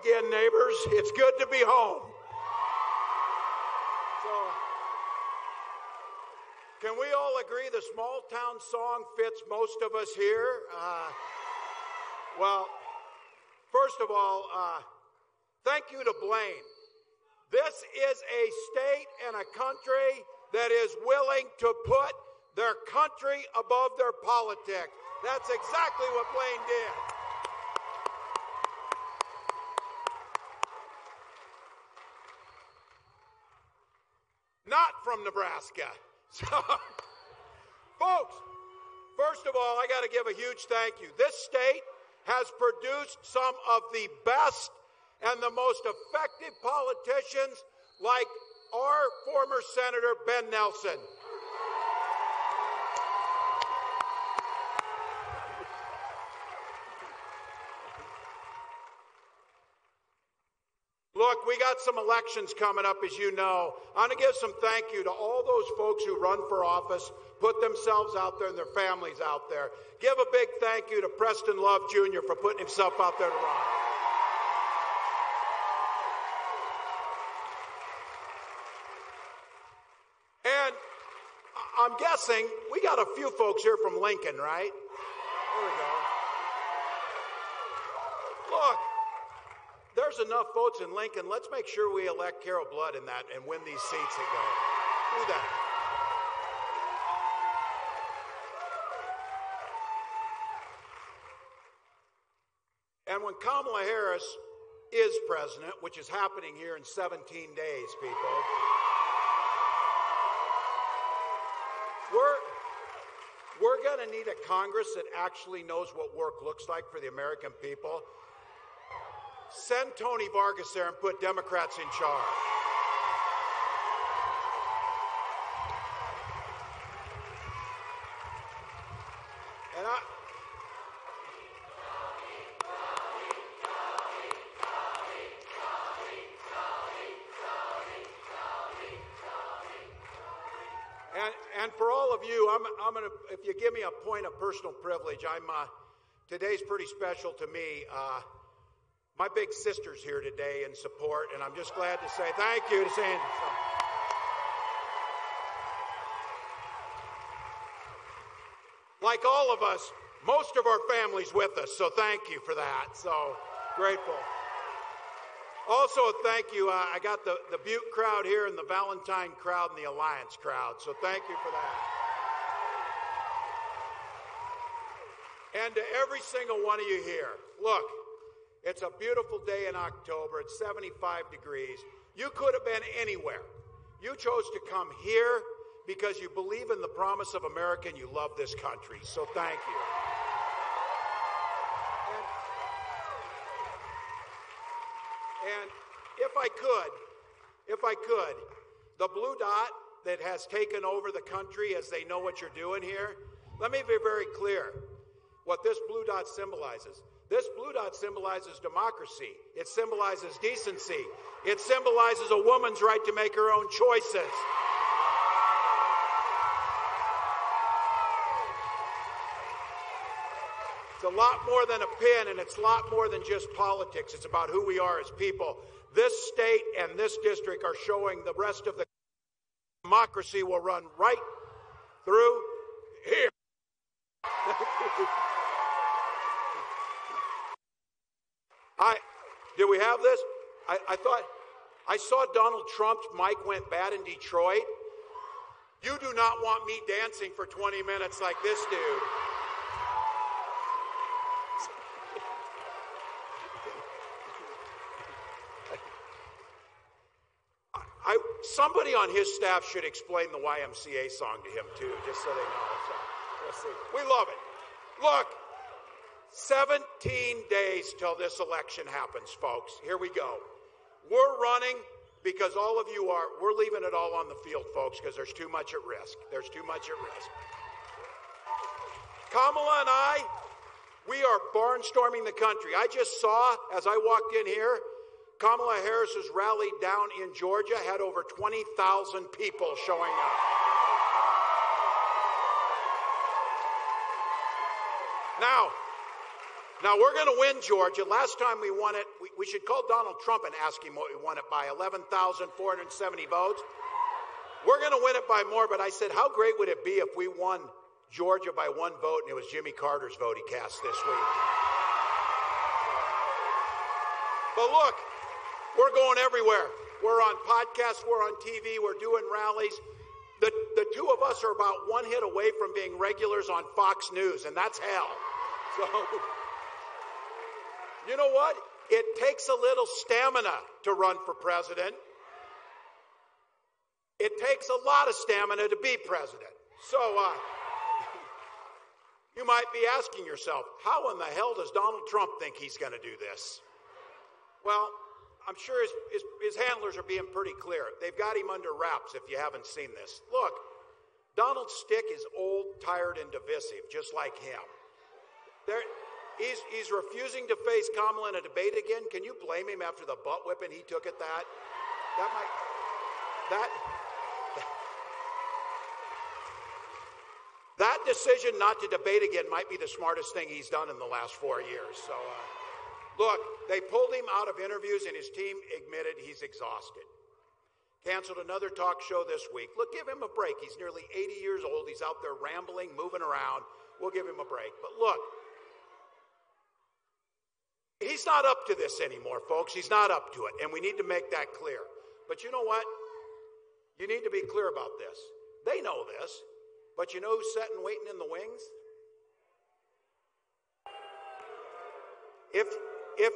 again, neighbors. It's good to be home. So, can we all agree the small town song fits most of us here? Well, first of all, thank you to Blaine. This is a state and a country that is willing to put their country above their politics. That's exactly what Blaine did. Not from Nebraska. So, folks, first of all, I got to give a huge thank you. This state has produced some of the best and the most effective politicians, like our former Senator Ben Nelson. Look, we got some elections coming up, as you know. I want to give some thank you to all those folks who run for office, put themselves out there and their families out there. Give a big thank you to Preston Love Jr. for putting himself out there to run. And I'm guessing we got a few folks here from Lincoln, right? There we go. Look. There's enough votes in Lincoln. Let's make sure we elect Carol Blood in that and win these seats that go. Do that. And when Kamala Harris is president, which is happening here in 17 days, people, we're going to need a Congress that actually knows what work looks like for the American people. Send Tony Vargas there and put Democrats in charge. And for all of you, I'm gonna, if you give me a point of personal privilege, today's pretty special to me. My big sister's here today in support, and I'm just glad to say thank you to Sandy. Like all of us, most of our family's with us, so thank you for that. So grateful. Also, a thank you. I got the Butte crowd here and the Valentine crowd and the Alliance crowd, so thank you for that. And to every single one of you here, look. It's a beautiful day in October. It's 75 degrees. You could have been anywhere. You chose to come here because you believe in the promise of America and you love this country. So thank you. And if I could, the blue dot that has taken over the country as they know what you're doing here, let me be very clear what this blue dot symbolizes. This blue dot symbolizes democracy. It symbolizes decency. It symbolizes a woman's right to make her own choices. It's a lot more than a pin, and it's a lot more than just politics. It's about who we are as people. This state and this district are showing the rest of the democracy will run right through here. Did we have this? I thought, I saw Donald Trump's mic went bad in Detroit. You do not want me dancing for 20 minutes like this dude. Somebody on his staff should explain the YMCA song to him too, just so they know. So, we'll see. We love it. Look. 17 days till this election happens, folks. Here we go. We're running because all of you are. We're leaving it all on the field, folks, because there's too much at risk. There's too much at risk. Kamala and I, we are barnstorming the country. I just saw, as I walked in here, Kamala Harris's rally down in Georgia had over 20,000 people showing up. Now, we're going to win Georgia. Last time we won it, we should call Donald Trump and ask him what we won it by, 11,470 votes. We're going to win it by more, but I said, how great would it be if we won Georgia by one vote and it was Jimmy Carter's vote he cast this week? But look, we're going everywhere. We're on podcasts, we're on TV, we're doing rallies. The two of us are about one hit away from being regulars on Fox News, and that's hell. So, you know what? It takes a little stamina to run for president. It takes a lot of stamina to be president. So, you might be asking yourself, how in the hell does Donald Trump think he's going to do this? Well, I'm sure his handlers are being pretty clear. They've got him under wraps if you haven't seen this. Look, Donald's stick is old, tired, and divisive, just like him. He's refusing to face Kamala in a debate again. Can you blame him after the butt whipping he took at that? That decision not to debate again might be the smartest thing he's done in the last 4 years. So, look, they pulled him out of interviews and his team admitted he's exhausted. Canceled another talk show this week. Look, give him a break. He's nearly 80 years old. He's out there rambling, moving around. We'll give him a break. But look, he's not up to this anymore, folks. He's not up to it, and we need to make that clear. But you know what? You need to be clear about this. They know this, but you know who's sitting waiting in the wings? If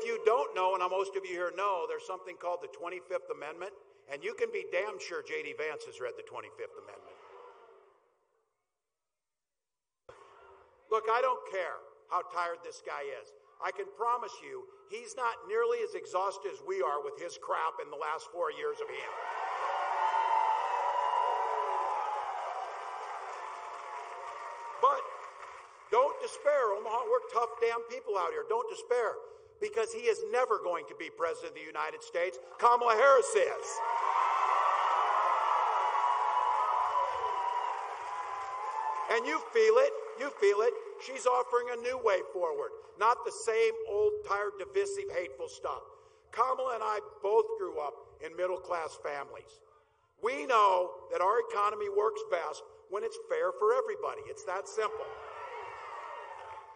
you don't know, and most of you here know, there's something called the 25th Amendment, and you can be damn sure J.D. Vance has read the 25th Amendment. Look, I don't care how tired this guy is. I can promise you, he's not nearly as exhausted as we are with his crap in the last 4 years of him. But don't despair, Omaha. We're tough damn people out here. Don't despair, because he is never going to be president of the United States. Kamala Harris is. And you feel it. You feel it. She's offering a new way forward, not the same old, tired, divisive, hateful stuff. Kamala and I both grew up in middle-class families. We know that our economy works best when it's fair for everybody. It's that simple.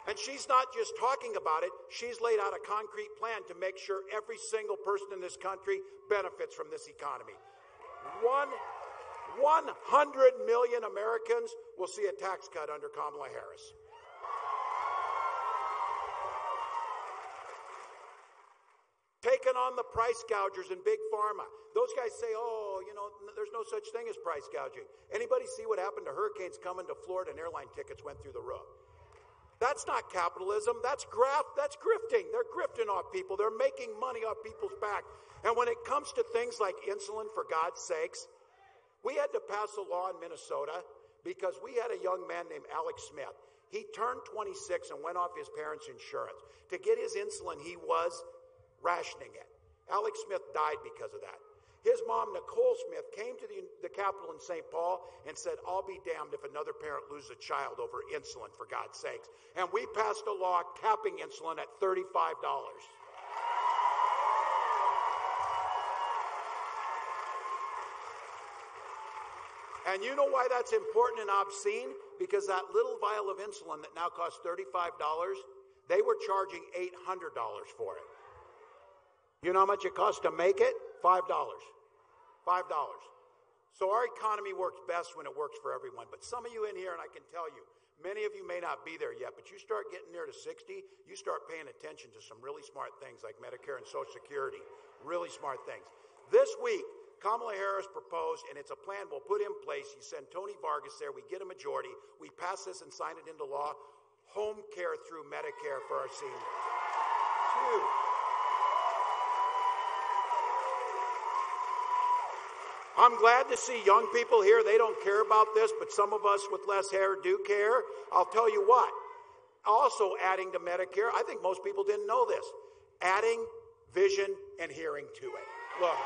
And she's not just talking about it. She's laid out a concrete plan to make sure every single person in this country benefits from this economy. 100 million Americans will see a tax cut under Kamala Harris. Taking on the price gougers in Big Pharma. Those guys say, oh, you know, there's no such thing as price gouging. Anybody see what happened to hurricanes coming to Florida and airline tickets went through the roof? That's not capitalism. That's graft. That's grifting. They're grifting off people. They're making money off people's back. And when it comes to things like insulin, for God's sakes, we had to pass a law in Minnesota because we had a young man named Alex Smith. He turned 26 and went off his parents' insurance. To get his insulin, he was rationing it. Alex Smith died because of that. His mom, Nicole Smith, came to the Capitol in St. Paul and said, I'll be damned if another parent loses a child over insulin, for God's sakes. And we passed a law capping insulin at $35. And you know why that's important and obscene? Because that little vial of insulin that now costs $35, they were charging $800 for it. You know how much it costs to make it? $5. $5. So our economy works best when it works for everyone. But some of you in here, and I can tell you, many of you may not be there yet, but you start getting near to 60, you start paying attention to some really smart things like Medicare and Social Security. Really smart things. This week, Kamala Harris proposed, and it's a plan we'll put in place. You send Tony Vargas there, we get a majority, we pass this and sign it into law, home care through Medicare for our seniors. It's huge. I'm glad to see young people here. They don't care about this, but some of us with less hair do care. I'll tell you what. Also adding to Medicare, I think most people didn't know this, adding vision and hearing to it. Look.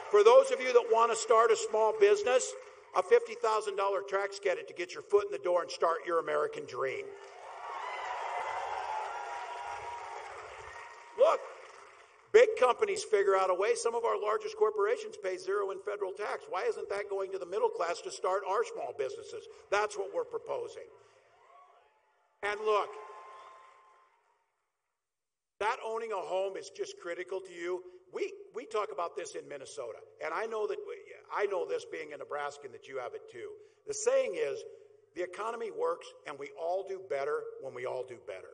For those of you that want to start a small business, a $50,000 tax credit to get your foot in the door and start your American dream. Look, big companies figure out a way. Some of our largest corporations pay zero in federal tax. Why isn't that going to the middle class to start our small businesses? That's what we're proposing. And look, that owning a home is just critical to you. We talk about this in Minnesota, and I know this being a Nebraskan that you have it too. The saying is, the economy works, and we all do better when we all do better.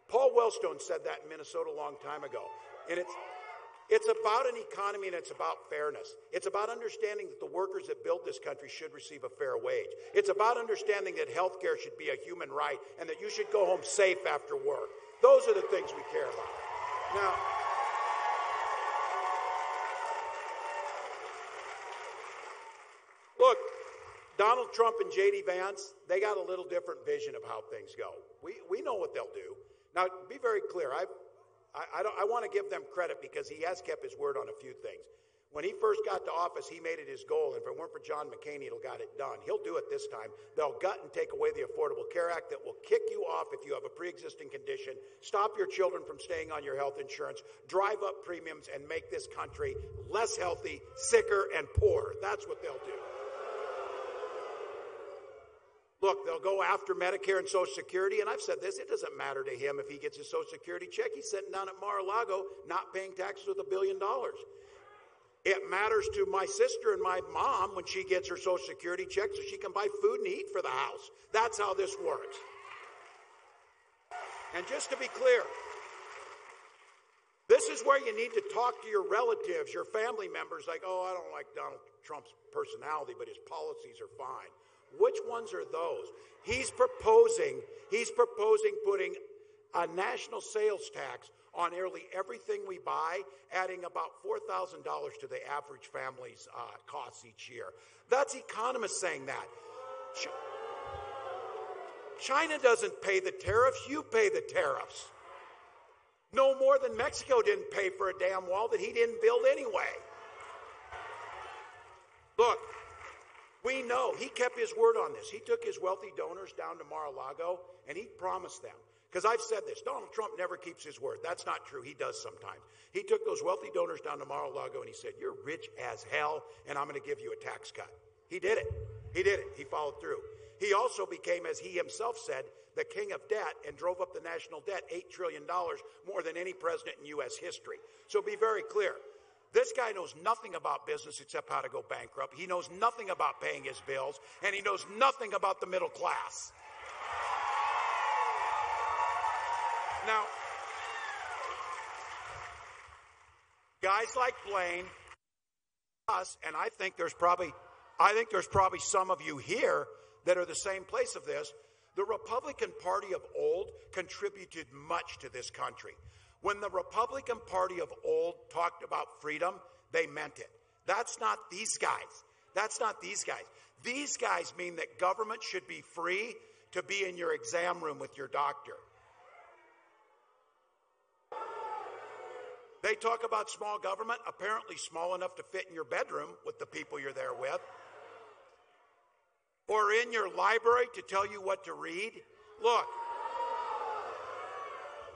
Paul Wellstone said that in Minnesota a long time ago, and it's about an economy and it's about fairness. It's about understanding that the workers that built this country should receive a fair wage. It's about understanding that health care should be a human right and that you should go home safe after work. Those are the things we care about. Now, look, Donald Trump and J.D. Vance, they got a little different vision of how things go. We know what they'll do. Now, be very clear. I want to give them credit because he has kept his word on a few things. When he first got to office, he made it his goal, and if it weren't for John McCain, he'd have got it done. He'll do it this time. They'll gut and take away the Affordable Care Act that will kick you off if you have a pre-existing condition, stop your children from staying on your health insurance, drive up premiums, and make this country less healthy, sicker, and poorer. That's what they'll do. Look, they'll go after Medicare and Social Security, and I've said this, it doesn't matter to him if he gets his Social Security check. He's sitting down at Mar-a-Lago not paying taxes with $1 billion. It matters to my sister and my mom when she gets her Social Security check so she can buy food and eat for the house. That's how this works. And just to be clear, this is where you need to talk to your relatives, your family members, like, oh, I don't like Donald Trump's personality, but his policies are fine. Which ones are those? He's proposing putting a national sales tax on nearly everything we buy, adding about $4,000 to the average family's costs each year. That's economists saying that. China doesn't pay the tariffs, you pay the tariffs. No more than Mexico didn't pay for a damn wall that he didn't build anyway. Look, we know he kept his word on this. He took his wealthy donors down to Mar-a-Lago and he promised them. Because I've said this, Donald Trump never keeps his word. That's not true. He does sometimes. He took those wealthy donors down to Mar-a-Lago and he said, you're rich as hell and I'm going to give you a tax cut. He did it. He did it. He followed through. He also became, as he himself said, the king of debt and drove up the national debt $8 trillion more than any president in U.S. history. So be very clear. This guy knows nothing about business except how to go bankrupt. He knows nothing about paying his bills, and he knows nothing about the middle class. Now, guys like Blaine, us, and I think there's probably some of you here that are the same place of this. The Republican Party of old contributed much to this country. When the Republican Party of old talked about freedom, they meant it. That's not these guys. That's not these guys. These guys mean that government should be free to be in your exam room with your doctor. They talk about small government, apparently small enough to fit in your bedroom with the people you're there with, or in your library to tell you what to read. Look,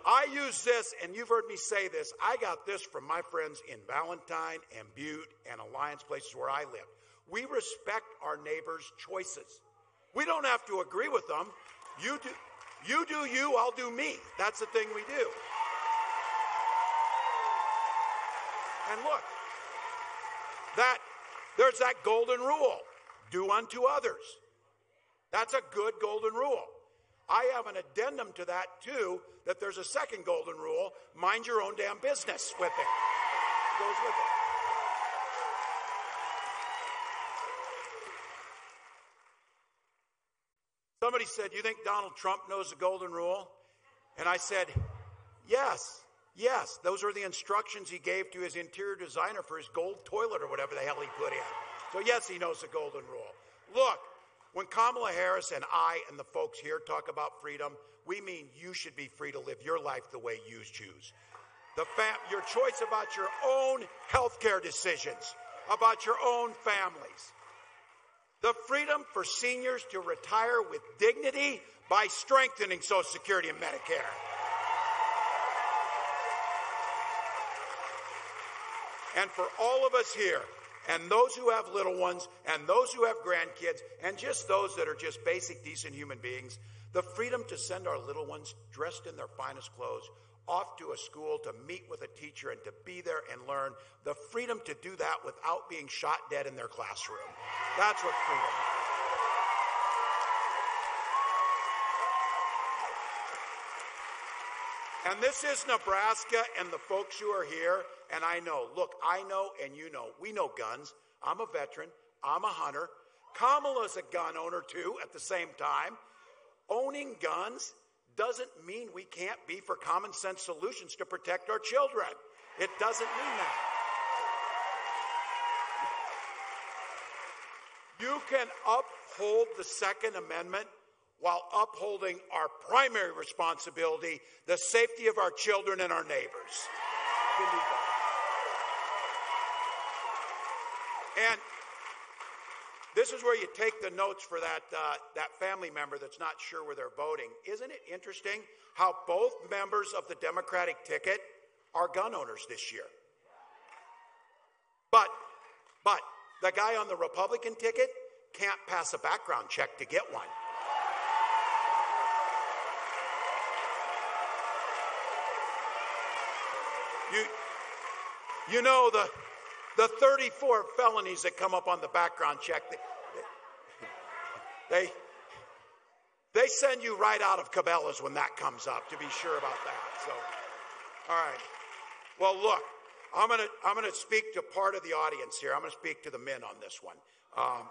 I use this, and you've heard me say this, I got this from my friends in Valentine and Butte and Alliance, places where I live. We respect our neighbors' choices. We don't have to agree with them. You do you, I'll do me. That's the thing we do. And look, there's that golden rule. Do unto others. That's a good golden rule. I have an addendum to that, too, that there's a second golden rule. Mind your own damn business with it. Goes with it. Somebody said, you think Donald Trump knows the golden rule? And I said, yes. Yes, those are the instructions he gave to his interior designer for his gold toilet or whatever the hell he put in. So yes, he knows the golden rule. Look, when Kamala Harris and I and the folks here talk about freedom, we mean you should be free to live your life the way you choose. Your choice about your own health care decisions, about your own families. The freedom for seniors to retire with dignity by strengthening Social Security and Medicare. And for all of us here, and those who have little ones, and those who have grandkids, and just those that are just basic, decent human beings, the freedom to send our little ones dressed in their finest clothes off to a school to meet with a teacher and to be there and learn, the freedom to do that without being shot dead in their classroom. That's what freedom is. And this is Nebraska and the folks who are here, and I know, look, I know and you know, we know guns. I'm a veteran. I'm a hunter. Kamala's a gun owner too at the same time. Owning guns doesn't mean we can't be for common sense solutions to protect our children. It doesn't mean that. You can uphold the Second Amendment while upholding our primary responsibility, the safety of our children and our neighbors. You can do that. And this is where you take the notes for that family member that's not sure where they're voting. Isn't it interesting how both members of the Democratic ticket are gun owners this year? But the guy on the Republican ticket can't pass a background check to get one. You know the 34 felonies that come up on the background check, they send you right out of Cabela's when that comes up, to be sure about that. So, all right. Well, look, I'm gonna speak to part of the audience here. I'm gonna speak to the men on this one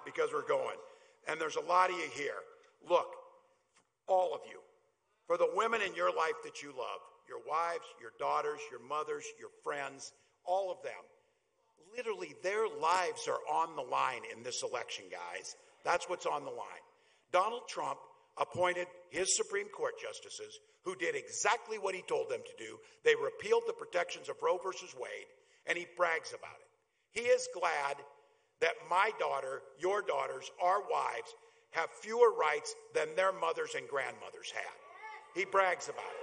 because we're going, and there's a lot of you here. Look, all of you, for the women in your life that you love, your wives, your daughters, your mothers, your friends, all of them. Literally, their lives are on the line in this election, guys. That's what's on the line. Donald Trump appointed his Supreme Court justices who did exactly what he told them to do. They repealed the protections of Roe versus Wade, and he brags about it. He is glad that my daughter, your daughters, our wives have fewer rights than their mothers and grandmothers had. He brags about it.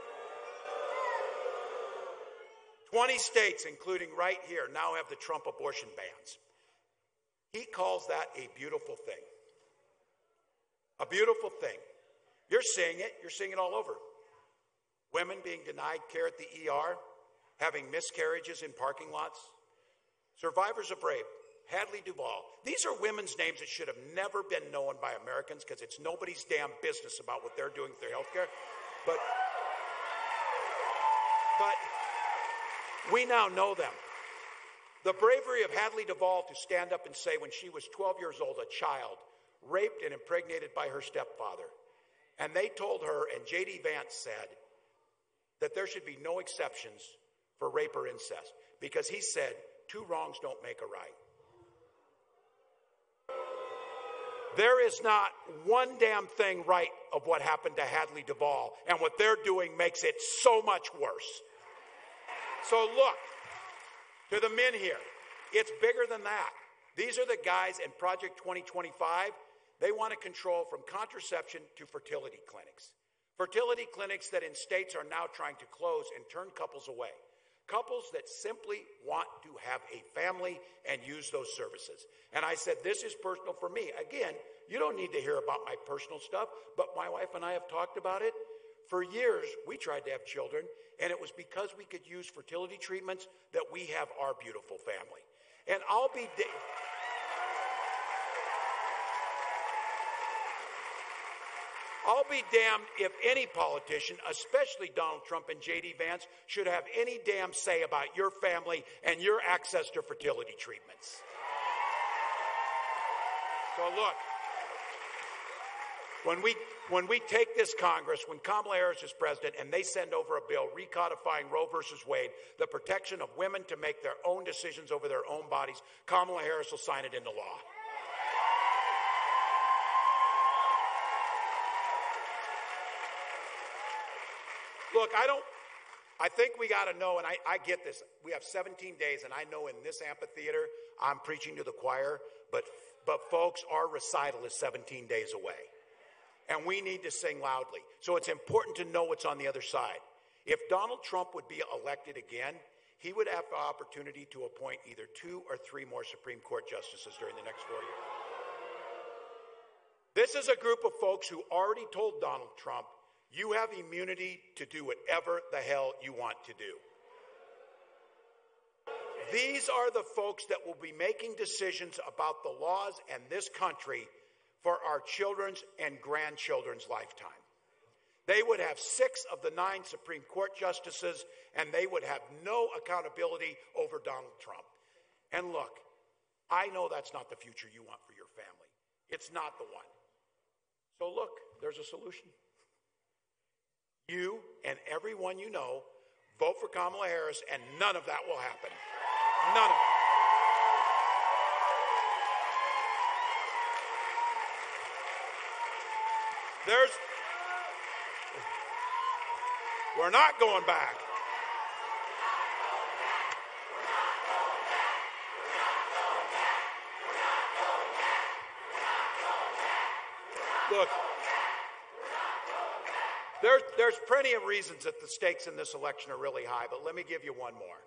20 states, including right here, now have the Trump abortion bans. He calls that a beautiful thing. A beautiful thing. You're seeing it. You're seeing it all over. Women being denied care at the ER, having miscarriages in parking lots. Survivors of rape, Hadley Duvall. These are women's names that should have never been known by Americans because it's nobody's damn business about what they're doing with their health care. But we now know them. The bravery of Hadley Duvall to stand up and say when she was 12 years old, a child, raped and impregnated by her stepfather. And they told her, and J.D. Vance said, that there should be no exceptions for rape or incest. Because he said, 2 wrongs don't make a right. There is not one damn thing right of what happened to Hadley Duvall. And what they're doing makes it so much worse. So look, to the men here, it's bigger than that. These are the guys in Project 2025. They want to control from contraception to fertility clinics. Fertility clinics that in states are now trying to close and turn couples away. Couples that simply want to have a family and use those services. And I said, this is personal for me. Again, you don't need to hear about my personal stuff, but my wife and I have talked about it. For years, we tried to have children, and it was because we could use fertility treatments that we have our beautiful family. And I'll be damned if any politician, especially Donald Trump and J.D. Vance, should have any damn say about your family and your access to fertility treatments. So look, when we take this Congress, when Kamala Harris is president and they send over a bill recodifying Roe versus Wade, the protection of women to make their own decisions over their own bodies, Kamala Harris will sign it into law. Look, I think we got to know, and I get this. We have 17 days, and I know in this amphitheater, I'm preaching to the choir, but But folks, our recital is 17 days away. And we need to sing loudly. So it's important to know what's on the other side. If Donald Trump would be elected again, he would have the opportunity to appoint either 2 or 3 more Supreme Court justices during the next 4 years. This is a group of folks who already told Donald Trump, you have immunity to do whatever the hell you want to do. These are the folks that will be making decisions about the laws and this country for our children's and grandchildren's lifetime. They would have 6 of the 9 Supreme Court justices, and they would have no accountability over Donald Trump. And look, I know that's not the future you want for your family. It's not the one. So look, there's a solution. You and everyone you know vote for Kamala Harris, and none of that will happen. None of it. We're not going back. Look, there's plenty of reasons that the stakes in this election are really high, but let me give you one more.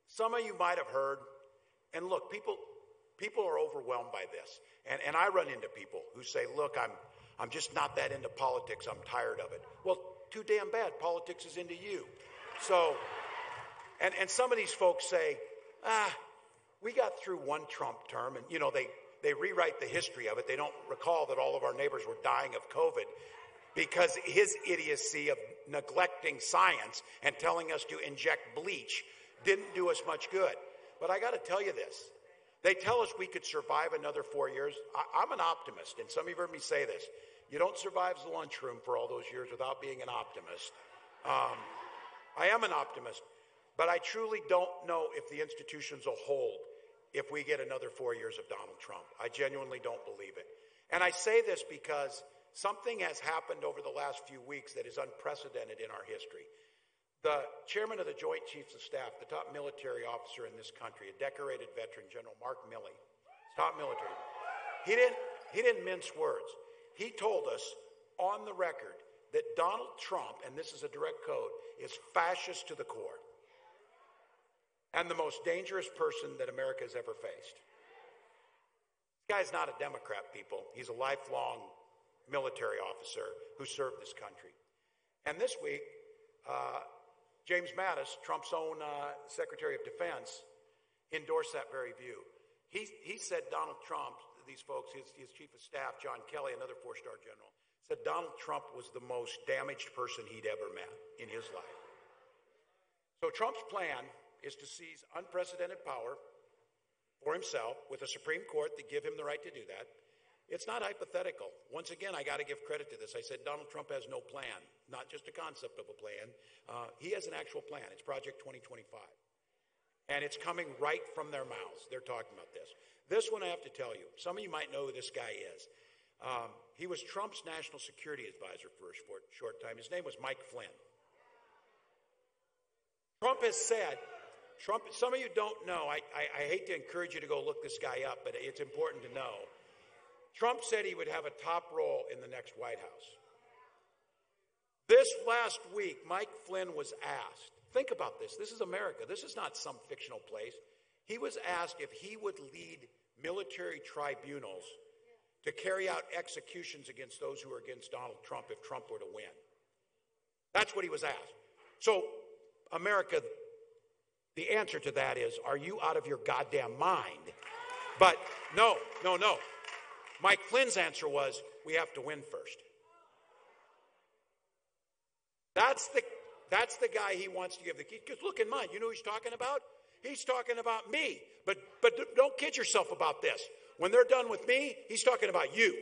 Some of you might have heard, and look, people are overwhelmed by this. And I run into people who say, look, I'm just not that into politics. I'm tired of it. Well, too damn bad. Politics is into you. So, and some of these folks say, we got through one Trump term, and, you know, they rewrite the history of it. They don't recall that all of our neighbors were dying of COVID because his idiocy of neglecting science and telling us to inject bleach didn't do us much good. But I got to tell you this. They tell us we could survive another 4 years. I'm an optimist, and some of you have heard me say this. You don't survive the lunchroom for all those years without being an optimist. I am an optimist, but I truly don't know if the institutions will hold if we get another 4 years of Donald Trump. I genuinely don't believe it. And I say this because something has happened over the last few weeks that is unprecedented in our history. The chairman of the Joint Chiefs of Staff, the top military officer in this country, a decorated veteran, General Mark Milley, top military, he didn't mince words. He told us on the record that Donald Trump, and this is a direct quote, is fascist to the core and the most dangerous person that America has ever faced. This guy's not a Democrat, people. He's a lifelong military officer who served this country. And this week, James Mattis, Trump's own Secretary of Defense, endorsed that very view. He said Donald Trump, these folks, his chief of staff, John Kelly, another 4-star general, said Donald Trump was the most damaged person he'd ever met in his life. So Trump's plan is to seize unprecedented power for himself with a Supreme Court that give him the right to do that. It's not hypothetical. Once again, I got to give credit to this. I said Donald Trump has no plan, not just a concept of a plan. He has an actual plan. It's Project 2025. And it's coming right from their mouths. They're talking about this. This one I have to tell you. Some of you might know who this guy is. He was Trump's national security advisor for a short time. His name was Mike Flynn. Trump has said, some of you don't know, I hate to encourage you to go look this guy up, but it's important to know. Trump said he would have a top role in the next White House. This last week, Mike Flynn was asked, think about this, this is America, this is not some fictional place. He was asked if he would lead military tribunals to carry out executions against those who are against Donald Trump if Trump were to win. That's what he was asked. So, America, the answer to that is, are you out of your goddamn mind? But no. Mike Flynn's answer was, we have to win first. That's the guy he wants to give the key. Because look in mind, you know who he's talking about? He's talking about me. But don't kid yourself about this. When they're done with me, he's talking about you.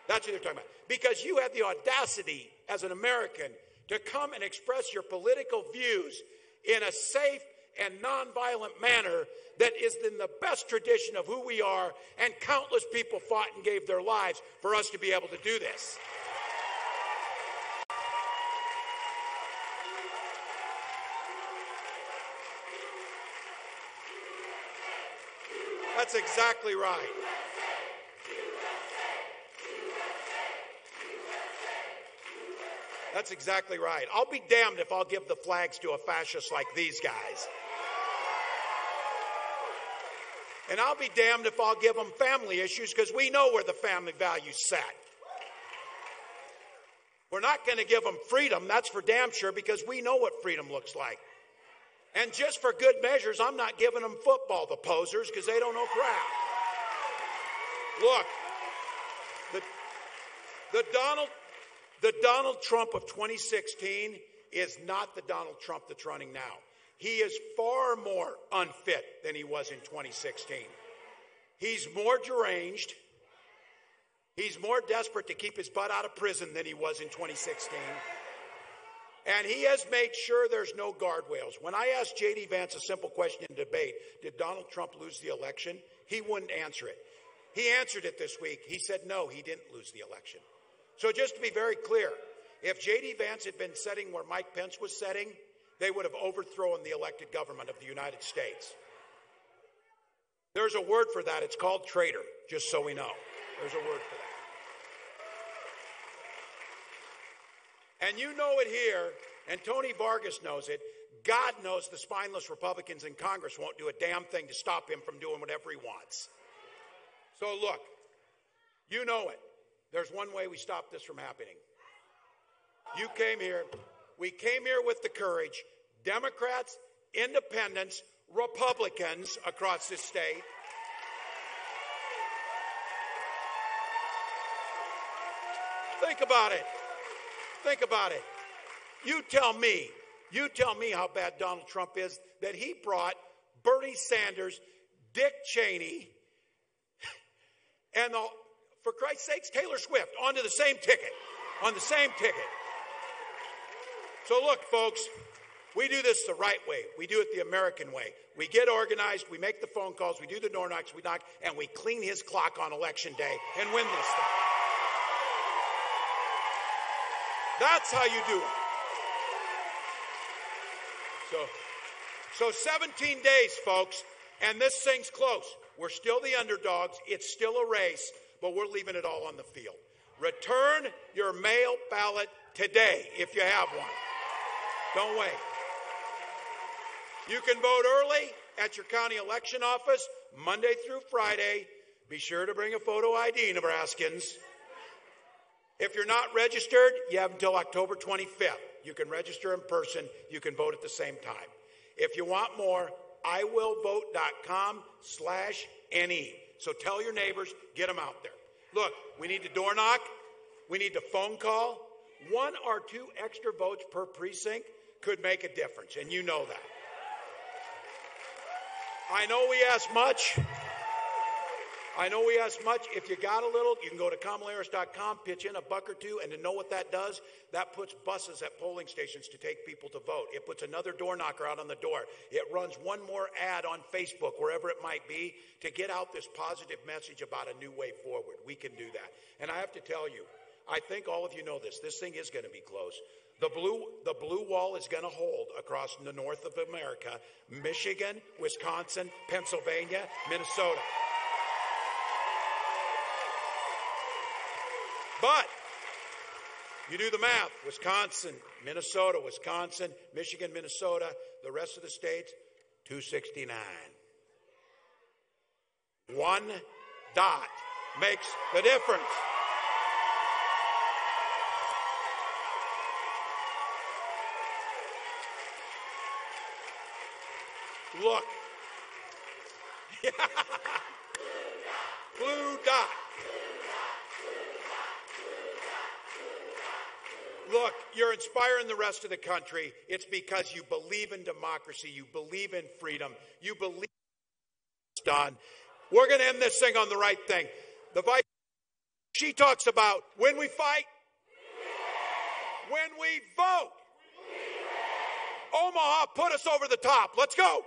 That's what they're talking about. Because you have the audacity as an American to come and express your political views in a safe and nonviolent manner that is in the best tradition of who we are, and countless people fought and gave their lives for us to be able to do this. That's exactly right. That's exactly right. I'll be damned if I'll give the flags to a fascist like these guys. And I'll be damned if I'll give them family issues, because we know where the family value's set. We're not going to give them freedom, that's for damn sure, because we know what freedom looks like. And just for good measures, I'm not giving them football, the posers, because they don't know crap. Look, the Donald Trump of 2016 is not the Donald Trump that's running now. He is far more unfit than he was in 2016. He's more deranged. He's more desperate to keep his butt out of prison than he was in 2016. And he has made sure there's no guardrails. When I asked J.D. Vance a simple question in debate, did Donald Trump lose the election? He wouldn't answer it. He answered it this week. He said, no, he didn't lose the election. So just to be very clear, if J.D. Vance had been setting where Mike Pence was setting, they would have overthrown the elected government of the United States. There's a word for that. It's called traitor, just so we know. There's a word for that. And you know it here, and Tony Vargas knows it. God knows the spineless Republicans in Congress won't do a damn thing to stop him from doing whatever he wants. So look, you know it. There's one way we stop this from happening. You came here. We came here with the courage. Democrats, independents, Republicans across this state. Think about it. Think about it. You tell me how bad Donald Trump is, that he brought Bernie Sanders, Dick Cheney, and for Christ's sakes, Taylor Swift onto the same ticket. On the same ticket. So look, folks, we do this the right way. We do it the American way. We get organized, we make the phone calls, we do the door knocks, we knock, and we clean his clock on Election Day and win this thing. That's how you do it. So 17 days, folks, and this thing's close. We're still the underdogs. It's still a race, but we're leaving it all on the field. Return your mail ballot today if you have one. Don't wait. You can vote early at your county election office Monday through Friday. Be sure to bring a photo ID, Nebraskans. If you're not registered, you have until October 25th. You can register in person. You can vote at the same time. If you want more, iwillvote.com/NE. So tell your neighbors, get them out there. Look, we need to door knock. We need to phone call. 1 or 2 extra votes per precinct could make a difference, and you know that. I know we ask much. If you got a little, you can go to kamalaharris.com, pitch in $1 or $2, and to know what that does, that puts buses at polling stations to take people to vote. It puts another door knocker out on the door. It runs one more ad on Facebook, wherever it might be, to get out this positive message about a new way forward. We can do that. And I have to tell you, I think all of you know this. This thing is going to be close. The blue wall is going to hold across the north of America, Michigan, Wisconsin, Pennsylvania, Minnesota. But you do the math. Wisconsin, Minnesota, Wisconsin, Michigan, Minnesota, the rest of the states, 269. 1 dot makes the difference. Look. Blue dot. Look, you're inspiring the rest of the country. It's because you believe in democracy. You believe in freedom. You believe it's done. We're going to end this thing on the right thing. The vice, she talks about when we fight, when we vote. Omaha, put us over the top. Let's go.